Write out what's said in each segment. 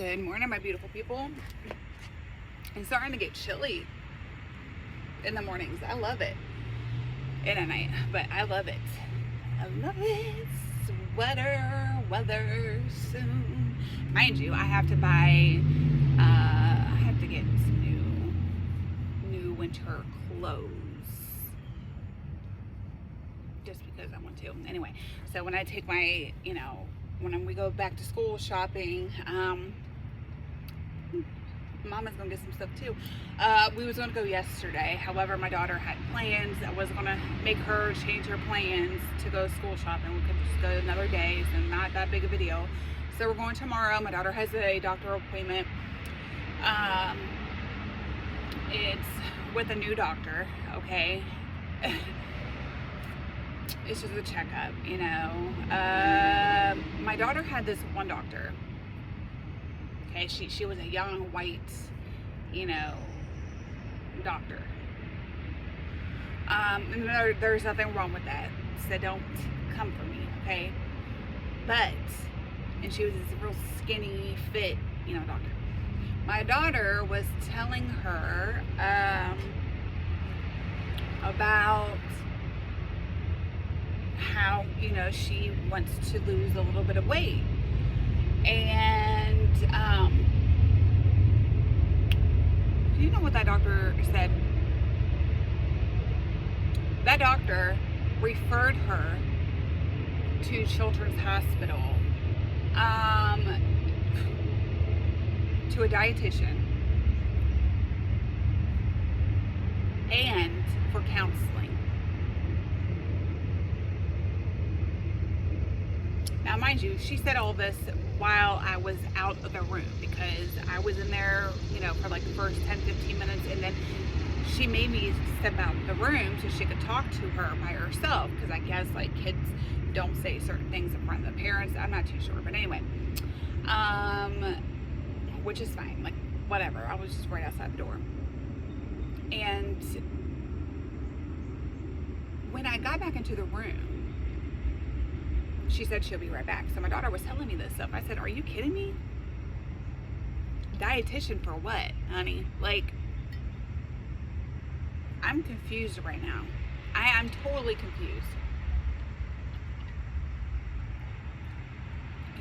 Good morning, my beautiful people. It's starting to get chilly in the mornings. I love it. And at night, but I love it. I love it. Sweater weather soon. Mind you, I have to get some new winter clothes. Just because I want to. Anyway, so when I take my, when we go back to school shopping, Mama's gonna get some stuff too. We was gonna go yesterday. However, my daughter had plans. I was gonna make her change her plans to go school shopping. We could just go another day, so not that big a deal. So we're going tomorrow. My daughter has a doctor appointment. It's with a new doctor, okay? It's just a checkup, my daughter had this one doctor. Okay, she was a young white, doctor. And there's nothing wrong with that. So don't come for me, okay? And she was this real skinny, fit, doctor. My daughter was telling her about how, she wants to lose a little bit of weight. And do you know what that doctor said? That doctor referred her to Children's Hospital, to a dietitian and for counseling. Now, mind you, she said all this while I was out of the room, because I was in there, for like the first 10-15 minutes, and then she made me step out of the room so she could talk to her by herself, because I guess like kids don't say certain things in front of the parents. I'm not too sure, but anyway, which is fine, like whatever. I was just right outside the door, and when I got back into the room, she said she'll be right back. So my daughter was telling me this stuff. I said, are you kidding me? Dietitian for what, honey? Like, I'm confused right now. I'm totally confused.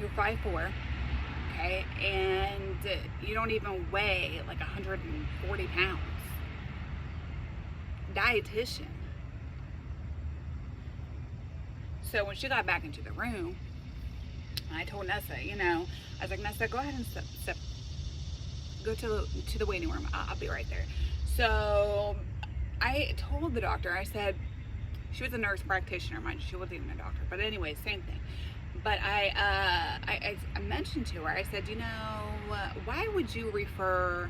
You're 5'4", okay? And you don't even weigh like 140 pounds. Dietitian. So when she got back into the room, I told Nessa, I was like, Nessa, go ahead and go to the waiting room. I'll be right there. So I told the doctor, I said, she was a nurse practitioner, mind you, she wasn't even a doctor, but anyway, same thing. But I mentioned to her, I said, why would you refer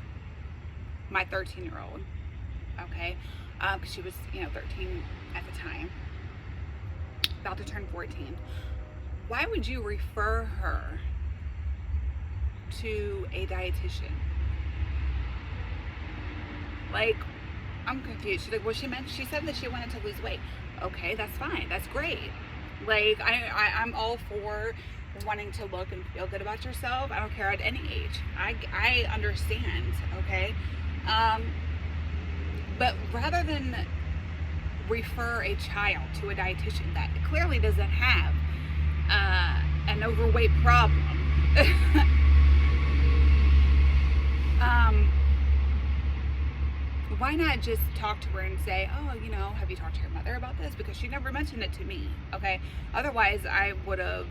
my 13-year-old, okay, because she was, 13 at the time, about to turn 14. Why would you refer her to a dietitian? Like, I'm confused. She's like, well, she said that she wanted to lose weight. Okay, that's fine. That's great. Like, I'm all for wanting to look and feel good about yourself. I don't care at any age. I understand, okay? But rather than refer a child to a dietitian that clearly doesn't have an overweight problem, why not just talk to her and say, oh, have you talked to your mother about this? Because she never mentioned it to me, okay? Otherwise, I would have,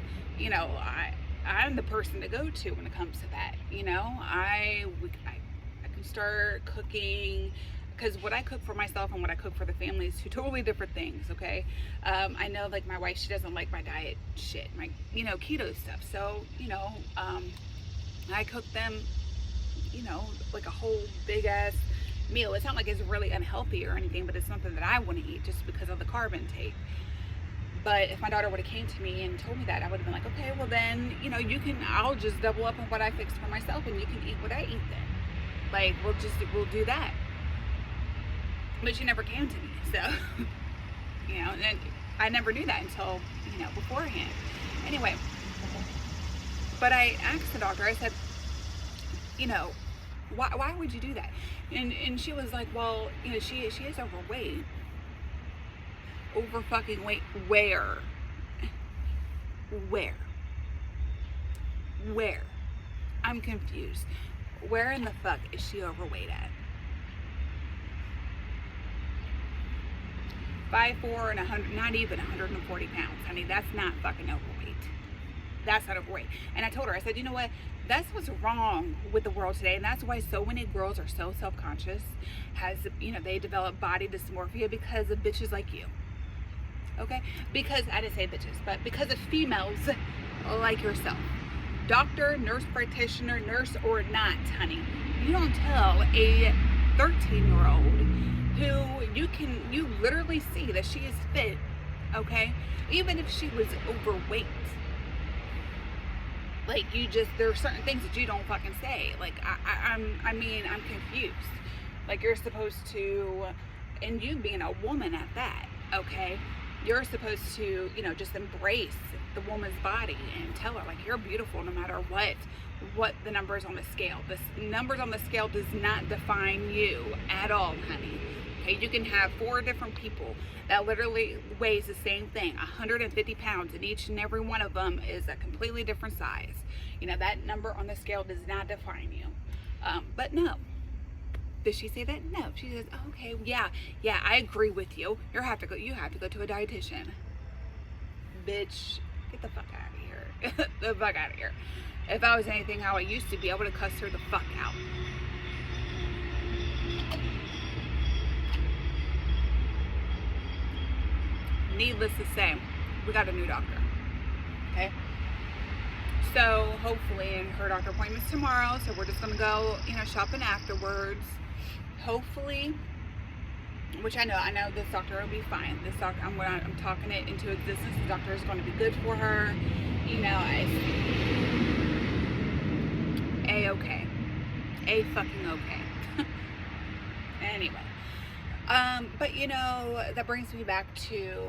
I'm the person to go to when it comes to that, I can start cooking, because what I cook for myself and what I cook for the family is two totally different things, okay? I know, like, my wife, she doesn't like my diet shit, my, keto stuff. So, I cook them, like a whole big-ass meal. It's not like it's really unhealthy or anything, but it's something that I want to eat just because of the carb intake. But if my daughter would have came to me and told me that, I would have been like, okay, well then, I'll just double up on what I fix for myself, and you can eat what I eat then. Like, we'll do that. But she never came to me, so, and I never knew that until, beforehand. Anyway, but I asked the doctor, I said, you know, why would you do that? And she was like, well, you know, she is overweight. Over fucking weight. Where? I'm confused. Where in the fuck is she overweight at? 5'4" and 100, not even 140 pounds, honey. That's not fucking overweight. That's not overweight. And I told her, I said, you know what? That's what's wrong with the world today, and that's why so many girls are so self-conscious. You know, they develop body dysmorphia because of bitches like you. Okay? Because, I didn't say bitches, but because of females like yourself. Doctor, nurse practitioner, nurse or not, honey. You don't tell a 13-year-old who you literally see that she is fit, okay? Even if she was overweight. Like, there are certain things that you don't fucking say. Like, I'm confused. Like, you're supposed to, and you being a woman at that, okay? You're supposed to, you know, just embrace the woman's body and tell her, like, you're beautiful no matter what the numbers on the scale. The numbers on the scale does not define you at all, honey. Okay, you can have 4 different people that literally weighs the same thing, 150 pounds, and each and every one of them is a completely different size. You know, that number on the scale does not define you. But no. Did she say that? No. She says, oh, okay, yeah, I agree with you. You have to go to a dietitian. Bitch, get the fuck out of here. The fuck out of here. If I was anything how I used to be, I would have cussed her the fuck out. Needless to say, we got a new doctor. Okay? So hopefully, and her doctor appointment's tomorrow, so we're just gonna go, you know, shopping afterwards. Hopefully, which I know this doctor will be fine. This doctor, I'm talking it into existence. The doctor is going to be good for her. You know, A-okay. A-fucking okay. Anyway. But you know, that brings me back to,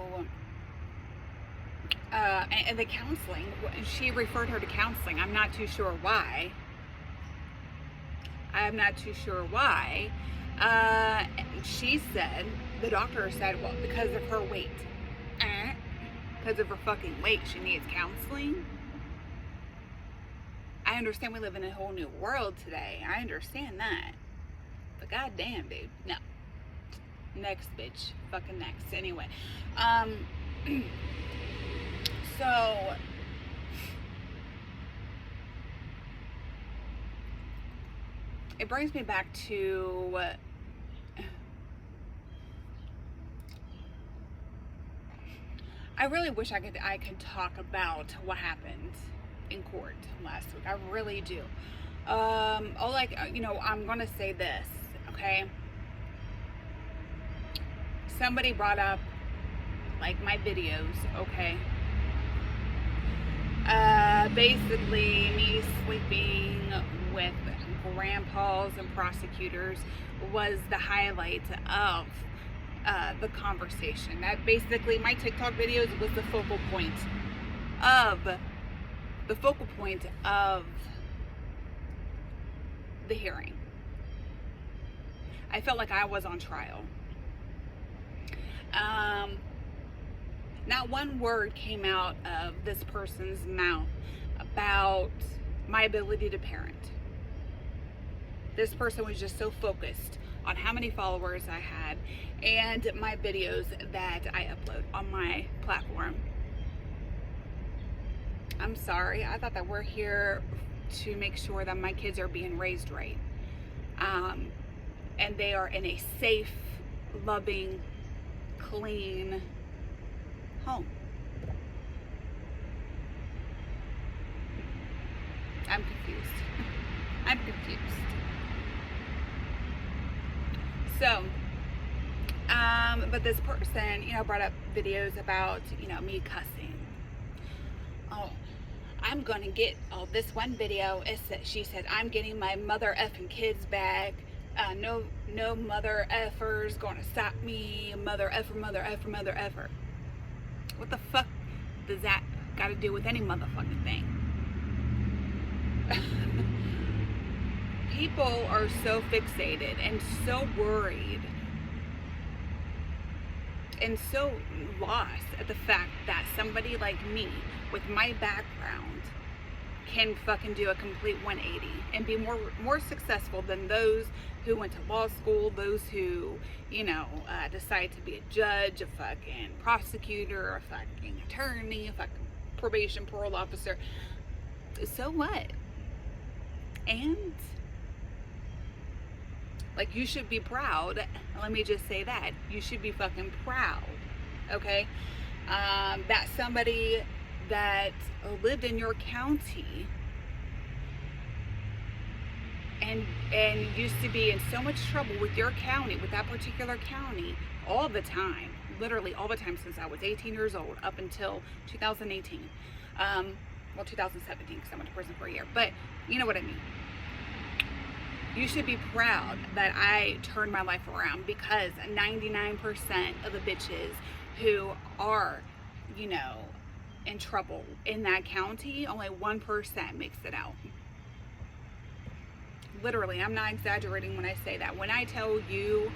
and the counseling. She referred her to counseling. I'm not too sure why. She said, the doctor said, well, because of her weight. Because of her fucking weight, she needs counseling. I understand we live in a whole new world today. I understand that. But goddamn, dude, no. Next, bitch. Fucking next. Anyway. So, it brings me back to I really wish I could talk about what happened in court last week. I really do. I'm gonna say this, okay? Somebody brought up like my videos, okay? Basically me sleeping with grandpas and prosecutors was the highlight of the conversation. That basically, my TikTok videos was the focal point of the hearing. I felt like I was on trial. Not one word came out of this person's mouth about my ability to parent. This person was just so focused on how many followers I had and my videos that I upload on my platform. I'm sorry. I thought that we're here to make sure that my kids are being raised right. And they are in a safe, loving, clean home. I'm confused. I'm confused. So, but this person, you know, brought up videos about, you know, me cussing. Oh, I'm gonna get, this one video, she said, I'm getting my mother effing kids back. No mother effers gonna stop me. Mother effer. What the fuck does that got to do with any motherfucking thing? people are so fixated and so worried and so lost at the fact that somebody like me with my background can fucking do a complete 180 and be more successful than those who went to law school, those who, you know, decide to be a judge, a fucking prosecutor, a fucking attorney, a fucking probation parole officer. So what? And like, you should be proud. Let me just say that you should be fucking proud, okay? That somebody that lived in your county and used to be in so much trouble with your county, with that particular county, all the time, literally all the time since I was 18 years old up until 2018. Well, 2017, because I went to prison for a year, but you know what I mean. You should be proud that I turned my life around, because 99% of the bitches who are, you know, in trouble in that county, only 1% makes it out. Literally, I'm not exaggerating when I say that. When I tell you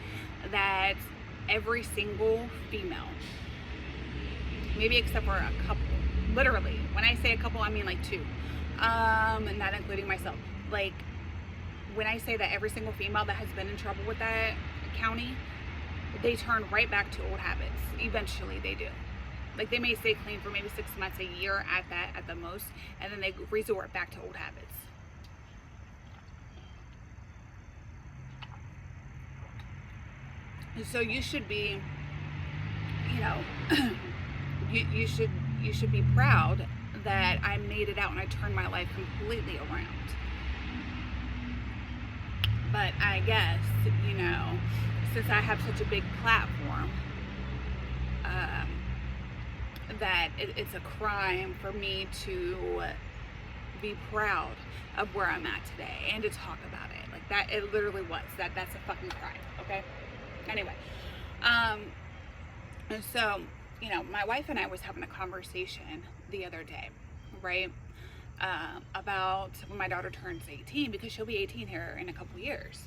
that every single female, maybe except for a couple, literally, when I say a couple, I mean like 2, and not including myself. Like, when I say that every single female that has been in trouble with that county, they turn right back to old habits. Eventually they do. Like, they may stay clean for maybe 6 months, a year at the most, and then they resort back to old habits. So you should be, you know, you should be proud that I made it out and I turned my life completely around. But I guess, you know, since I have such a big platform, that it's a crime for me to be proud of where I'm at today and to talk about it. Like, that, it literally was. That's a fucking crime, okay? Anyway, and so, you know, my wife and I was having a conversation the other day, right? About when my daughter turns 18, because she'll be 18 here in a couple years.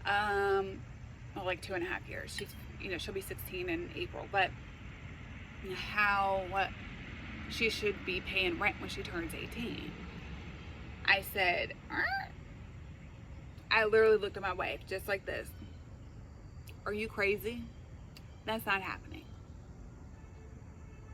Well, like 2.5 years. She's, you know, she'll be 16 in April, but how she should be paying rent when she turns 18. I said, I literally looked at my wife just like this. Are you crazy? That's not happening.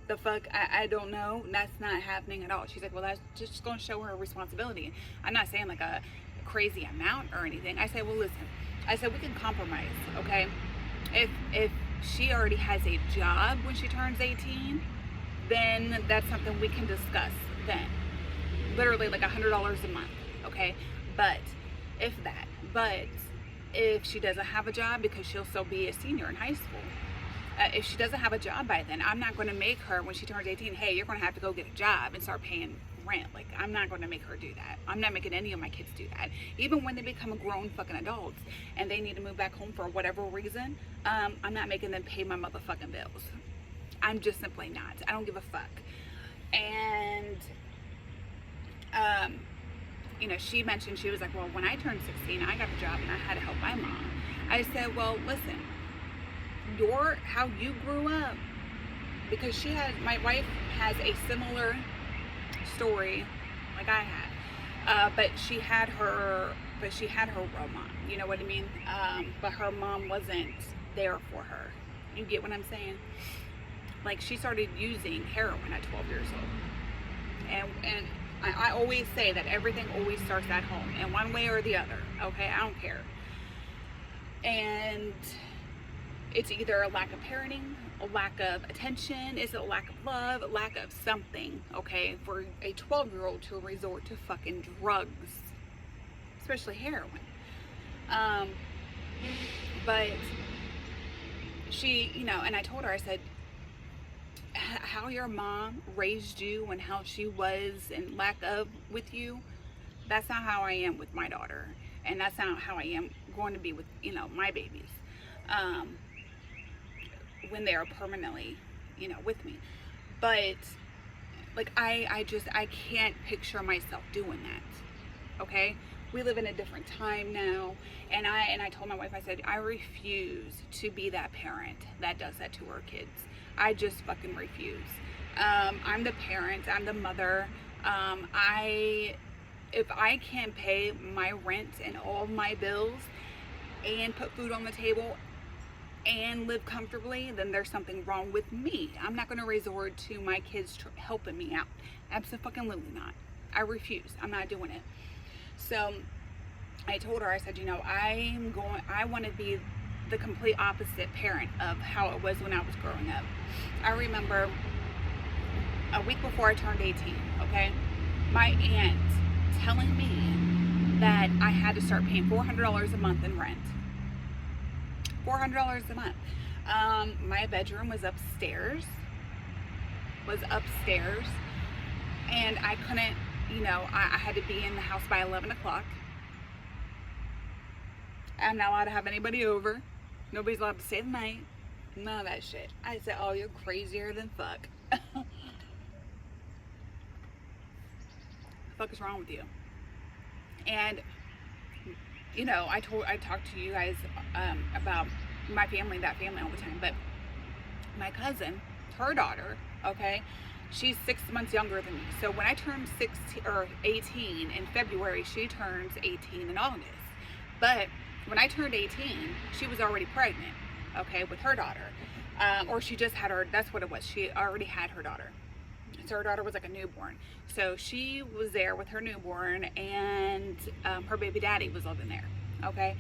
The fuck? I don't know. That's not happening at all. She's like, well, that's just going to show her responsibility. I'm not saying like a crazy amount or anything. I said, well, listen. I said, we can compromise, okay? If she already has a job when she turns 18, then that's something we can discuss then. Literally like $100 a month, okay? But if she doesn't have a job, because she'll still be a senior in high school, if she doesn't have a job by then, I'm not going to make her, when she turns 18, hey, you're going to have to go get a job and start paying rent. Like, I'm not going to make her do that. I'm not making any of my kids do that. Even when they become grown fucking adults and they need to move back home for whatever reason, I'm not making them pay my motherfucking bills. I'm just simply not. I don't give a fuck. And you know, she mentioned, she was like, well, when I turned 16, I got a job and I had to help my mom. I said, well, listen, how you grew up, because my wife has a similar story like I had, but she had her role model, you know what I mean? But her mom wasn't there for her. You get what I'm saying? Like, she started using heroin at 12 years old, and I always say that everything always starts at home in one way or the other, okay? I don't care. And it's either a lack of parenting, a lack of attention, is it a lack of love, a lack of something, okay, for a 12-year-old to resort to fucking drugs, especially heroin. But she, you know, and I told her, I said, how your mom raised you and how she was in lack of with you, that's not how I am with my daughter, and that's not how I am going to be with, you know, my babies, when they are permanently, you know, with me. But like, I can't picture myself doing that, okay? We live in a different time now, and I told my wife, I said, I refuse to be that parent that does that to our kids. I just fucking refuse. I'm the parent, I'm the mother. If I can't pay my rent and all my bills and put food on the table and live comfortably, then there's something wrong with me. I'm not going to resort to my kids helping me out. Absolutely not. I refuse. I'm not doing it. So I told her, I said, I want to be the complete opposite parent of how it was when I was growing up. I remember a week before I turned 18, okay, my aunt telling me that I had to start paying $400 a month in rent. $400 a month. My bedroom was upstairs, and I couldn't, I had to be in the house by 11 o'clock. I'm not allowed to have anybody over. Nobody's allowed to stay the night. None of that shit. I said, oh, you're crazier than fuck. The fuck is wrong with you? And I talked to you guys about my family, that family all the time, but my cousin, her daughter, okay, she's 6 months younger than me. So when I turned 18 in February, she turns 18 in August. But when I turned 18, she was already pregnant, okay, with her daughter. Or she just had her, that's what it was. She already had her daughter. So her daughter was like a newborn. So she was there with her newborn, and her baby daddy was living there, okay?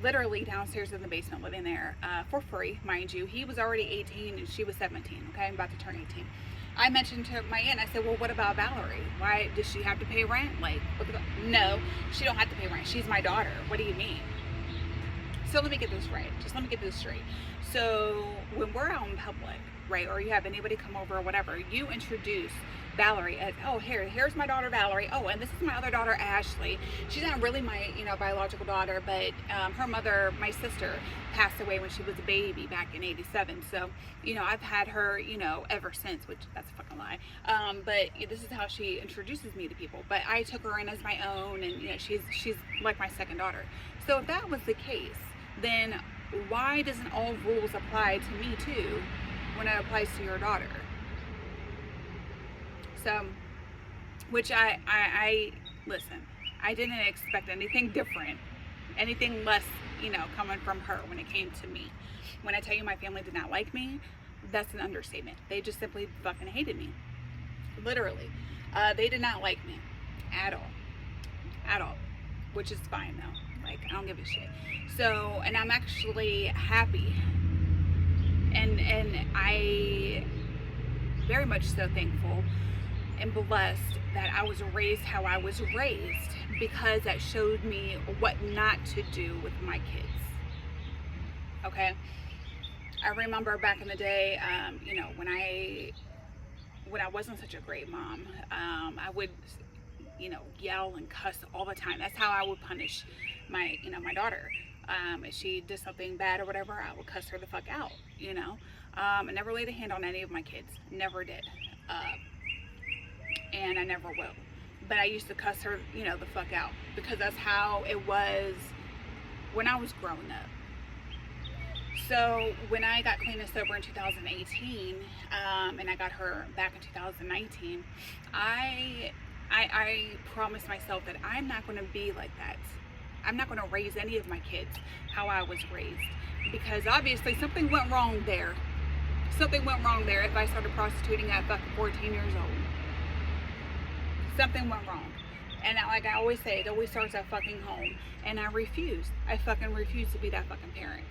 Literally downstairs in the basement, living there for free, mind you. He was already 18 and she was 17, okay? I'm about to turn 18. I mentioned to my aunt, I said, well, what about Valerie? Why does she have to pay rent? Like, no, she don't have to pay rent. She's my daughter. What do you mean? So let me get this right. Just let me get this straight. So when we're out in public, right, or you have anybody come over or whatever, you introduce Valerie as, oh, here's my daughter Valerie. Oh, and this is my other daughter Ashley. She's not really my biological daughter, but her mother, my sister, passed away when she was a baby back in '87. So I've had her ever since, which that's a fucking lie. But this is how she introduces me to people. But I took her in as my own, and she's like my second daughter. So if that was the case, then why doesn't all rules apply to me too when it applies to your daughter? So, which I listen, I didn't expect anything different, anything less, coming from her when it came to me. When I tell you my family did not like me, that's an understatement. They just simply fucking hated me. Literally. They did not like me at all, which is fine though. Like, I don't give a shit. So, and I'm actually happy, and I very much so thankful and blessed that I was raised how I was raised, because that showed me what not to do with my kids. Okay, I remember back in the day, when I wasn't such a great mom, I would yell and cuss all the time. That's how I would punish my my daughter. If she did something bad or whatever, I would cuss her the fuck out. I never laid a hand on any of my kids. Never did. And I never will. But I used to cuss her, the fuck out, because that's how it was when I was growing up. So when I got clean and sober in 2018, and I got her back in 2019, I promised myself that I'm not going to be like that. I'm not going to raise any of my kids how I was raised, because obviously something went wrong there. Something went wrong there if I started prostituting at fucking 14 years old. Something went wrong. And like I always say, it always starts at fucking home. And I refuse. I fucking refuse to be that fucking parent.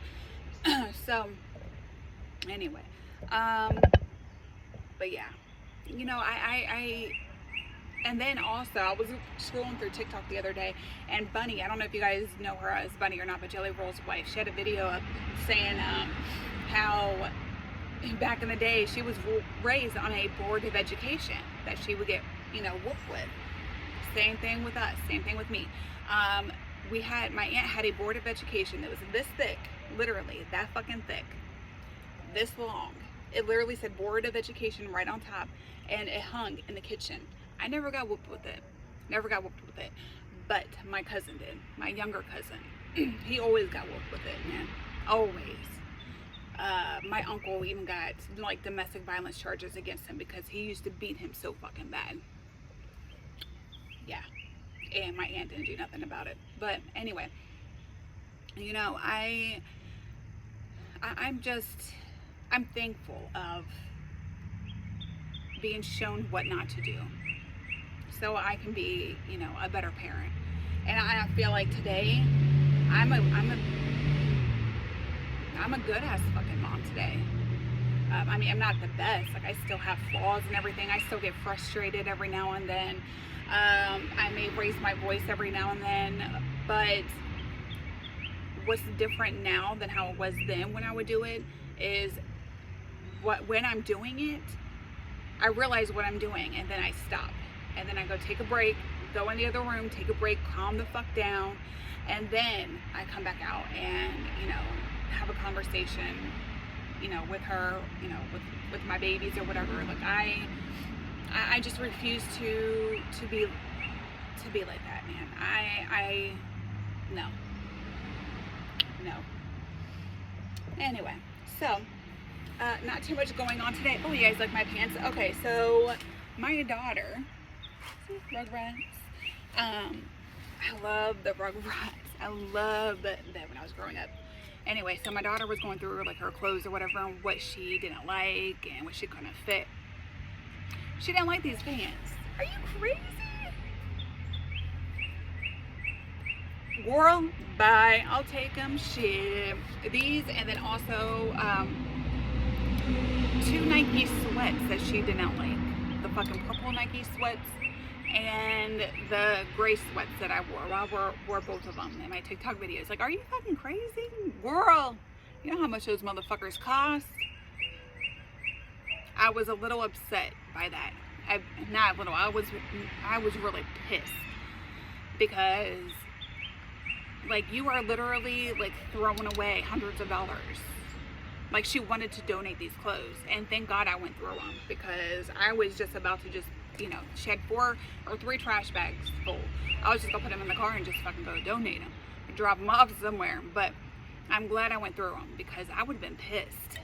So, anyway. But yeah. And then also, I was scrolling through TikTok the other day, and Bunny, I don't know if you guys know her as Bunny or not, but Jelly Roll's wife, she had a video up saying how back in the day she was raised on a board of education that she would get, whooped with. Same thing with us, same thing with me. My aunt had a board of education that was this thick, literally, that fucking thick, this long. It literally said board of education right on top, and it hung in the kitchen. I never got whooped with it. But my cousin did, my younger cousin. He always got whooped with it, man. Always. My uncle even got like domestic violence charges against him because he used to beat him so fucking bad. Yeah. And my aunt didn't do nothing about it. But anyway, you know, I'm thankful of being shown what not to do, so I can be, you know, a better parent. And I feel like today I'm a good ass fucking mom today. I mean, I'm not the best. Like, I still have flaws and everything. I still get frustrated every now and then. I may raise my voice every now and then, but what's different now than how it was then when I would do it is when I'm doing it, I realize what I'm doing, and then I stop, and then I go take a break, go in the other room, take a break, calm the fuck down, and then I come back out and, you know, have a conversation, you know, with her, you know, with my babies or whatever. Like, I just refuse to be like that, man. No. Anyway, so not too much going on today. Oh, you guys like my pants? Okay, so my daughter, Rugrats. I love the Rugrats. I love that when I was growing up. Anyway, so my daughter was going through like her clothes or whatever, and what she didn't like and what she couldn't fit. She didn't like these pants. Are you crazy? Girl, bye. I'll take them. Shit. These, and then also 2 Nike sweats that she did not like. The fucking purple Nike sweats and the gray sweats that I wore. I wore both of them in my TikTok videos. Like, are you fucking crazy? Girl, you know how much those motherfuckers cost? I was a little upset by that. Not a little. I was really pissed because, like, you are literally like throwing away hundreds of dollars. Like, she wanted to donate these clothes, and thank God I went through them, because I was just about to just, you know, she had 4 or 3 trash bags full. I was just gonna put them in the car and just fucking go donate them, drop them off somewhere. But I'm glad I went through them, because I would have been pissed.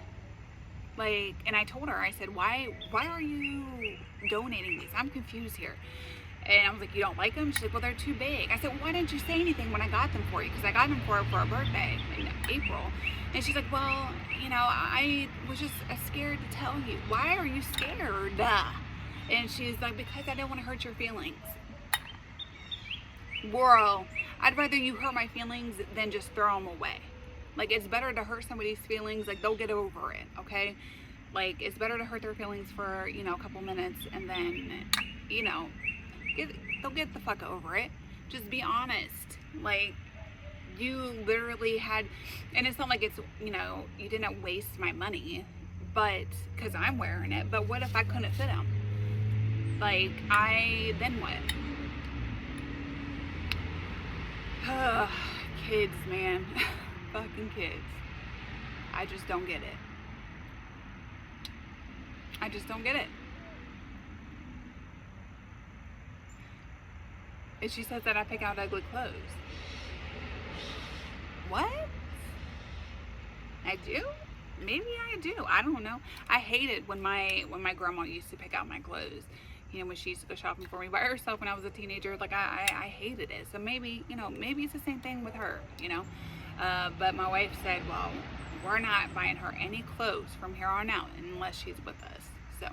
Like, and I told her, I said, why are you donating these? I'm confused here. And I was like, you don't like them? She's like, well, they're too big. I said, well, why didn't you say anything when I got them for you? Because I got them for her for her birthday in April. And she's like, well, you know, I was just scared to tell you. Why are you scared? And she's like, because I don't want to hurt your feelings. Girl, I'd rather you hurt my feelings than just throw them away. Like, it's better to hurt somebody's feelings. Like, they'll get over it, okay? Like, it's better to hurt their feelings for, you know, a couple minutes, and then, you know, they'll get the fuck over it. Just be honest. Like, you literally had, and it's not like it's, you know, you didn't waste my money, but, because I'm wearing it, but what if I couldn't fit them? Like, then what? Kids, man. Fucking kids. I just don't get it. I just don't get it. And she says that I pick out ugly clothes. What? I do? Maybe I do. I don't know. I hated when my grandma used to pick out my clothes. You know, when she used to go shopping for me by herself when I was a teenager. Like, I hated it. So maybe, you know, maybe it's the same thing with her, you know. But my wife said, well, we're not buying her any clothes from here on out unless she's with us. So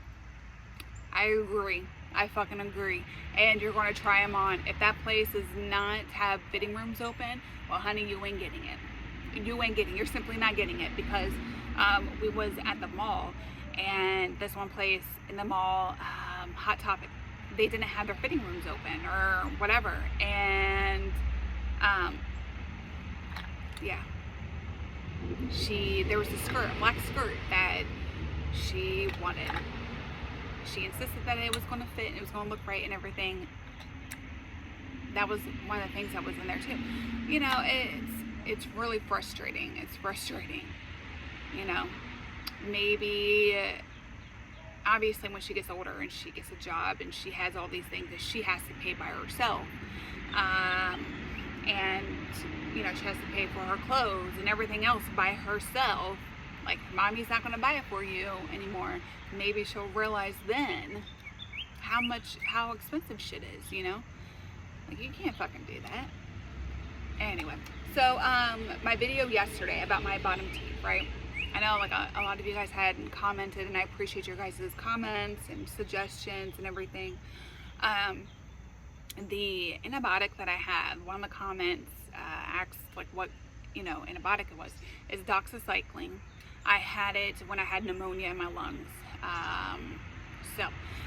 I agree. I fucking agree. And you're going to try them on. If that place does not have fitting rooms open, well, honey, you ain't getting it. You ain't getting it. You're simply not getting it, because we was at the mall, and this one place in the mall, Hot Topic, they didn't have their fitting rooms open or whatever. And yeah, there was a skirt, a black skirt that she wanted. She insisted that it was going to fit and it was going to look right and everything. That was one of the things that was in there too. You know, it's really frustrating. It's frustrating. You know, maybe obviously when she gets older and she gets a job and she has all these things that she has to pay by herself, and you know, she has to pay for her clothes and everything else by herself, like mommy's not going to buy it for you anymore. Maybe she'll realize then how expensive shit is, you know, like you can't fucking do that. Anyway, so my video yesterday about my bottom teeth, right? I know like a lot of you guys had commented, and I appreciate your guys' comments and suggestions and everything. The antibiotic that I have, one of the comments asked like what, you know, antibiotic it was. It's doxycycline. I had it when I had pneumonia in my lungs. So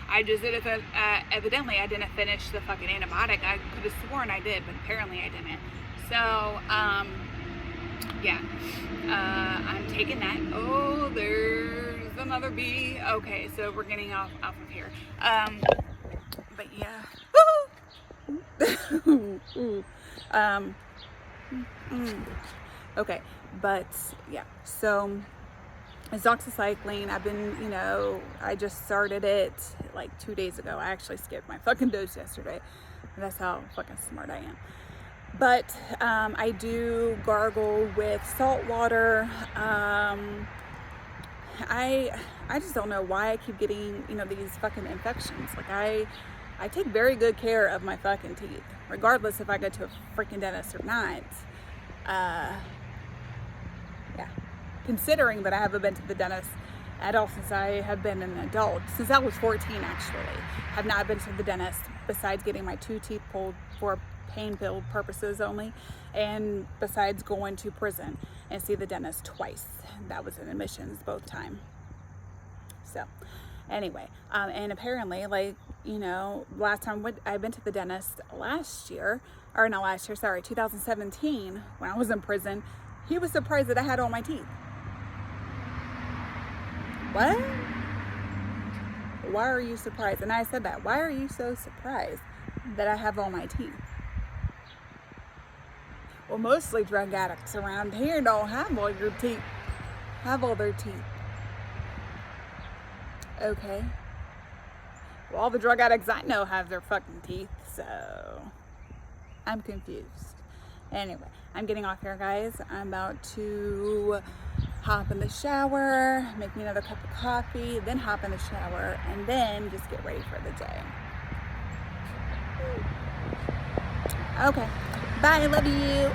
I just did it, evidently I didn't finish the fucking antibiotic. I could have sworn I did, but apparently I didn't. So, yeah, I'm taking that. Oh, there's another bee. Okay, so we're getting off of here. But yeah. Okay, but yeah, so it's doxycycline. I've been, you know, I just started it like 2 days ago. I actually skipped my fucking dose yesterday. That's how fucking smart I am. But I do gargle with salt water. I just don't know why I keep getting, you know, these fucking infections. Like I take very good care of my fucking teeth, regardless if I go to a freaking dentist or not. Yeah, considering that I haven't been to the dentist at all since I have been an adult, since I was 14 actually. Have not been to the dentist besides getting my 2 teeth pulled for pain-filled purposes only, and besides going to prison and see the dentist twice. That was in admissions both times. So anyway, and apparently, like, you know, last time I've been to the dentist last year, or not last year, sorry, 2017, when I was in prison, he was surprised that I had all my teeth. What? Why are you surprised? And I said that. Why are you so surprised that I have all my teeth? Well, mostly drug addicts around here don't have all your teeth. Have all their teeth. Okay. Well, all the drug addicts I know have their fucking teeth, so I'm confused. Anyway, I'm getting off here, guys. I'm about to hop in the shower, make me another cup of coffee, then hop in the shower, and then just get ready for the day. Okay. Bye. I love you.